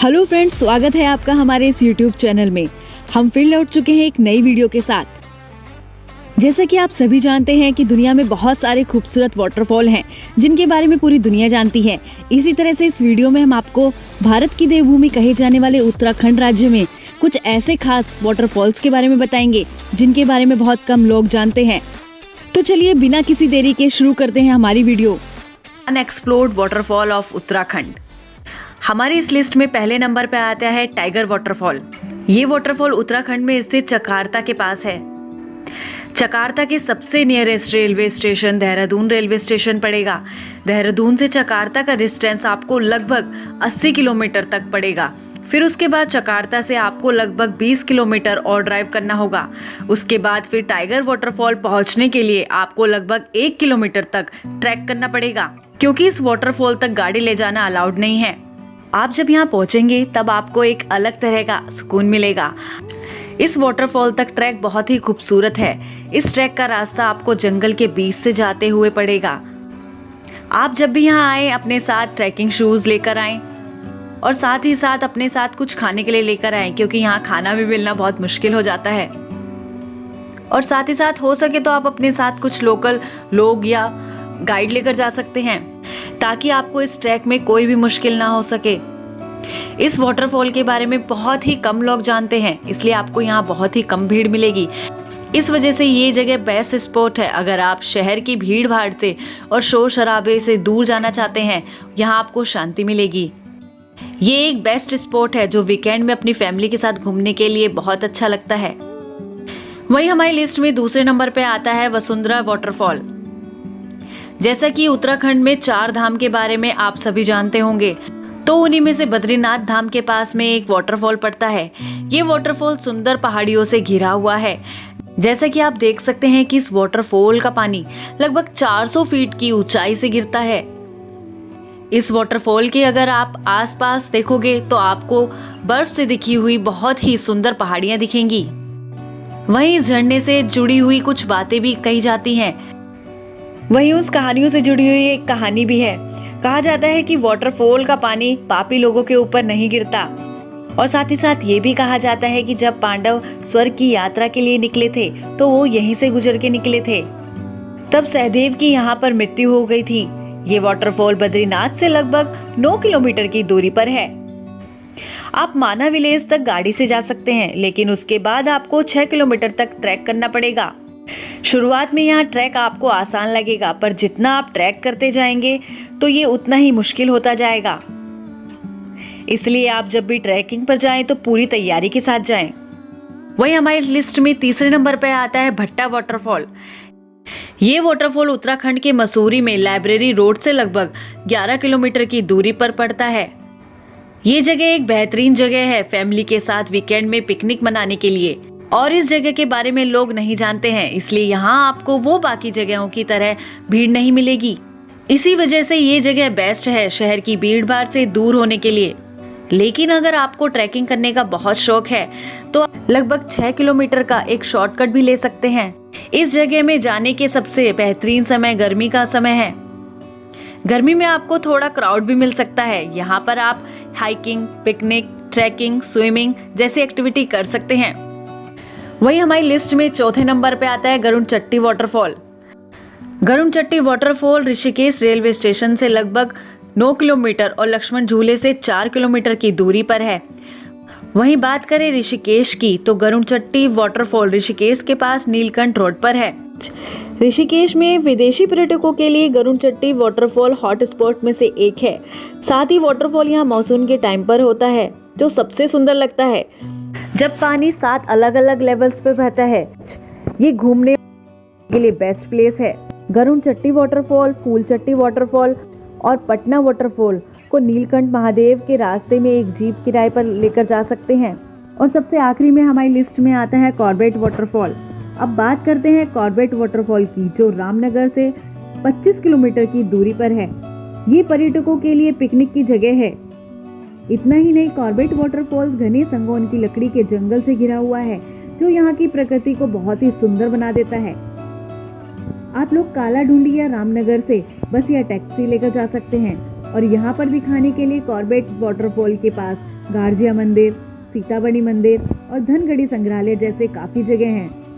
Hello friends, स्वागत है आपका हमारे इस यूट्यूब चैनल में। हम फिर लौट चुके हैं एक नई वीडियो के साथ। जैसा कि आप सभी जानते हैं कि दुनिया में बहुत सारे खूबसूरत वाटरफॉल हैं जिनके बारे में पूरी दुनिया जानती है। इसी तरह से इस वीडियो में हम आपको भारत की देवभूमि कहे जाने वाले उत्तराखंड राज्य में कुछ ऐसे खास वाटरफॉल्स के बारे में बताएंगे जिनके बारे में बहुत कम लोग जानते हैं। तो चलिए बिना किसी देरी के शुरू करते हैं हमारी video. Unexplored waterfall of Uttarakhand. हमारी इस लिस्ट में पहले नंबर पे आता है टाइगर वाटरफॉल। ये वाटरफॉल उत्तराखंड में स्थित चकारता के पास है। चकारता के सबसे nearest railway station Dehradun railway station पड़ेगा। देहरादून से चकारता का डिस्टेंस आपको लगभग 80 किलोमीटर तक पड़ेगा। फिर उसके बाद चकारता से आपको लगभग 20 किलोमीटर और ड्राइव करना होगा। उसके बाद फिर टाइगर वाटरफॉल पहुंचने के लिए आपको लगभग 1 किलोमीटर तक ट्रैक करना पड़ेगा, क्योंकि इस वाटरफॉल तक गाड़ी ले जाना अलाउड नहीं है। आप जब यहाँ पहुंचेंगे तब आपको एक अलग तरह का सुकून मिलेगा। इस वाटरफॉल तक ट्रैक बहुत ही खूबसूरत है। इस ट्रैक का रास्ता आपको जंगल के बीच से जाते हुए पड़ेगा। आप जब भी यहाँ आए अपने साथ ट्रैकिंग शूज लेकर आएं और साथ ही साथ अपने साथ कुछ खाने के लिए लेकर आएं, क्योंकि यहाँ खाना भी मिलना बहुत मुश्किल हो जाता है। और साथ ही साथ हो सके तो आप अपने साथ कुछ लोकल लोग या गाइड लेकर जा सकते हैं, ताकि आपको इस ट्रैक में कोई भी मुश्किल ना हो सके। इस वाटरफॉल के बारे में बहुत ही कम लोग जानते हैं, इसलिए आपको यहाँ बहुत ही कम भीड़ मिलेगी। इस वजह से ये जगह बेस्ट स्पॉट है अगर आप शहर की भीड़ भाड़ से और शोर शराबे से दूर जाना चाहते हैं। यहाँ आपको शांति मिलेगी। ये एक बेस्ट स्पॉट है जो वीकेंड में अपनी फैमिली के साथ घूमने के लिए बहुत अच्छा लगता है। वहीं हमारी लिस्ट में दूसरे नंबर पे आता है वसुंधरा वाटरफॉल। जैसा कि उत्तराखंड में 4 धाम के बारे में आप सभी जानते होंगे, तो उन्हीं में से बद्रीनाथ धाम के पास में एक वाटरफॉल पड़ता है। ये वाटरफॉल सुंदर पहाड़ियों से घिरा हुआ है। जैसा कि आप देख सकते हैं कि इस वाटरफॉल का पानी लगभग 400 फीट की ऊंचाई से गिरता है। इस वाटरफॉल के अगर आप आसपास देखोगे तो आपको बर्फ से दिखी हुई बहुत ही सुंदर पहाड़ियां दिखेंगी। वहीं इस झरने से जुड़ी हुई कुछ बातें भी कही जाती हैं। वहीं उस कहानियों से जुड़ी हुई एक कहानी भी है। कहा जाता है कि वाटरफॉल का पानी पापी लोगों के ऊपर नहीं गिरता। और साथ ही साथ ये भी कहा जाता है कि जब पांडव स्वर्ग की यात्रा के लिए निकले थे तो वो यहीं से गुजर के निकले थे। तब सहदेव की यहाँ पर मृत्यु हो गई थी। ये वाटरफॉल बद्रीनाथ से लगभग 9 किलोमीटर की दूरी पर है। आप माना विलेज तक गाड़ी से जा सकते हैं, लेकिन उसके बाद आपको 6 किलोमीटर तक ट्रैक करना पड़ेगा। शुरुआत में यहाँ ट्रैक आपको आसान लगेगा, पर जितना आप ट्रैक करते जाएंगे तो ये उतना ही मुश्किल होता जाएगा। इसलिए आप जब भी ट्रैकिंग पर जाएं तो पूरी तैयारी के साथ जाएं। वहीं हमारी लिस्ट में तीसरे नंबर पर आता है भट्टा वाटरफॉल। ये वाटरफॉल उत्तराखंड के मसूरी में लाइब्रेरी रोड से लगभग 11 किलोमीटर की दूरी पर पड़ता है। ये जगह एक बेहतरीन जगह है फैमिली के साथ वीकेंड में पिकनिक मनाने के लिए। और इस जगह के बारे में लोग नहीं जानते हैं, इसलिए यहाँ आपको वो बाकी जगहों की तरह भीड़ नहीं मिलेगी। इसी वजह से ये जगह बेस्ट है शहर की भीड़ भाड़ से दूर होने के लिए। लेकिन अगर आपको ट्रैकिंग करने का बहुत शौक है तो लगभग 6 किलोमीटर का एक शॉर्टकट भी ले सकते हैं। इस जगह में जाने के सबसे बेहतरीन समय गर्मी का समय है। गर्मी में आपको थोड़ा क्राउड भी मिल सकता है। यहाँ पर आप हाइकिंग, पिकनिक, ट्रैकिंग, स्विमिंग जैसी एक्टिविटी कर सकते हैं। वहीं हमारी लिस्ट में चौथे नंबर पे आता है Garudchatti waterfall. Garudchatti waterfall Rishikesh railway station से लगभग 9 किलोमीटर और लक्ष्मण झूले से 4 किलोमीटर की दूरी पर है। वहीं बात करें ऋषिकेश की तो गरुड़चट्टी वाटरफॉल ऋषिकेश के पास नीलकंठ रोड पर है। ऋषिकेश में विदेशी पर्यटकों के लिए गरुड़चट्टी वाटरफॉल हॉट स्पॉट में से एक है। साथ ही वाटरफॉल यहाँ मानसून के टाइम पर होता है, जो सबसे सुंदर लगता है जब पानी 7 अलग अलग लेवल्स पे बहता है। ये घूमने के लिए बेस्ट प्लेस है। गरुड़चट्टी वाटरफॉल, फूलचट्टी वाटरफॉल और पटना वाटरफॉल को नीलकंठ महादेव के रास्ते में एक जीप किराए पर लेकर जा सकते हैं। और सबसे आखिरी में हमारी लिस्ट में आता है कॉर्बेट वाटरफॉल। अब बात करते हैं कॉर्बेट वाटरफॉल की, जो रामनगर से 25 किलोमीटर की दूरी पर है। ये पर्यटकों के लिए पिकनिक की जगह है। इतना ही नहीं, कॉर्बेट वाटरफॉल्स घने संगोन की लकड़ी के जंगल से घिरा हुआ है, जो यहाँ की प्रकृति को बहुत ही सुंदर बना देता है। आप लोग काला ढूंढी या रामनगर से बस या टैक्सी लेकर जा सकते हैं। और यहाँ पर दिखाने के लिए कॉर्बेट वाटरफॉल के पास गार्जिया मंदिर, सीतामढ़ी मंदिर और धनगढ़ी संग्रहालय जैसे काफ़ी जगह हैं।